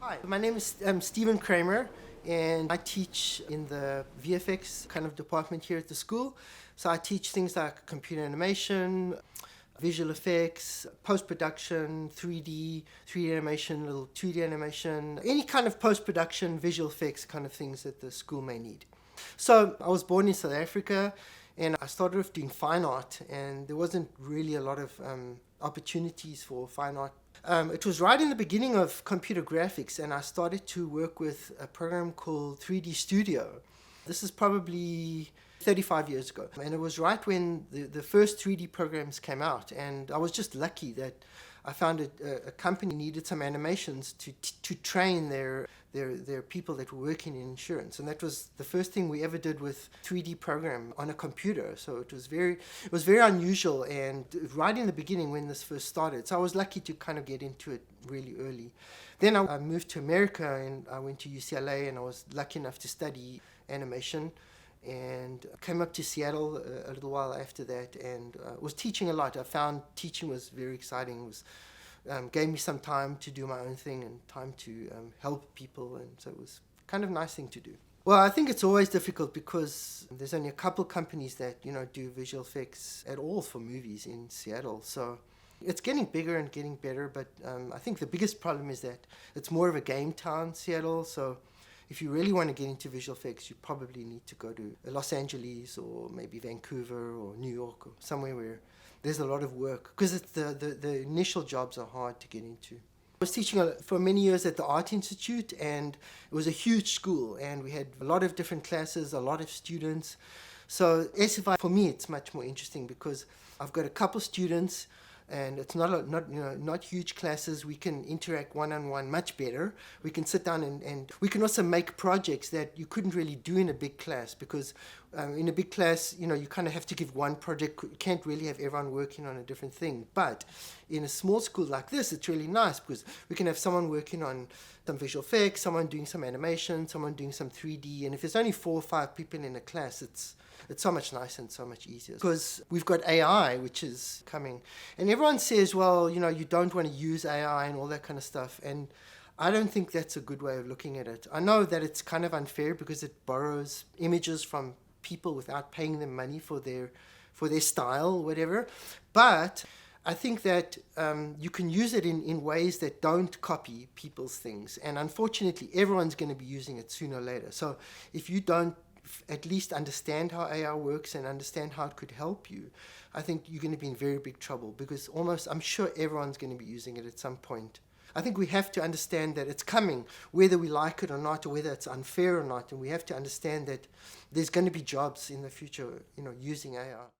Hi, my name is Stephen Kramer, and I teach in the VFX kind of department here at the school. So I teach things like computer animation, visual effects, post-production, 3D animation, little 2D animation, any kind of post-production visual effects kind of things that the school may need. So I was born in South Africa, and I started off doing fine art, and there wasn't really a lot of opportunities for fine art. It was right in the beginning of computer graphics, and I started to work with a program called 3D Studio. This is probably 35 years ago, and it was right when the first 3D programs came out, and I was just lucky that I found a company needed some animations to train their people that were working in insurance, and that was the first thing we ever did with 3D program on a computer. So it was very unusual, and right in the beginning when this first started. So I was lucky to kind of get into it really early. Then I moved to America, and I went to UCLA, and I was lucky enough to study animation, and came up to Seattle a little while after that, and was teaching a lot. I found teaching was very exciting. It was gave me some time to do my own thing and time to help people, and so it was kind of a nice thing to do. Well, I think it's always difficult because there's only a couple companies that do visual effects at all for movies in Seattle. So it's getting bigger and getting better, but I think the biggest problem is that it's more of a game town, Seattle. So if you really want to get into visual effects, you probably need to go to Los Angeles or maybe Vancouver or New York or somewhere where there's a lot of work, because it's the initial jobs are hard to get into. I was teaching for many years at the Art Institute, and it was a huge school, and we had a lot of different classes, a lot of students. So SFI, for me, it's much more interesting because I've got a couple students, and it's not huge classes. We can interact one-on-one much better. We can sit down and we can also make projects that you couldn't really do in a big class, because in a big class, you kind of have to give one project. You can't really have everyone working on a different thing. But in a small school like this, it's really nice because we can have someone working on some visual effects, someone doing some animation, someone doing some 3D. And if there's only 4 or 5 people in a class, it's so much nicer and so much easier, because we've got AI, which is coming. And everyone says, well, you don't want to use AI and all that kind of stuff. And I don't think that's a good way of looking at it. I know that it's kind of unfair because it borrows images from people without paying them money for their style, whatever. But I think that you can use it in ways that don't copy people's things. And unfortunately, everyone's going to be using it sooner or later. So if you don't at least understand how AI works and understand how it could help you, I think you're going to be in very big trouble, because I'm sure everyone's going to be using it at some point. I think we have to understand that it's coming, whether we like it or not, or whether it's unfair or not, and we have to understand that there's going to be jobs in the future, using AI.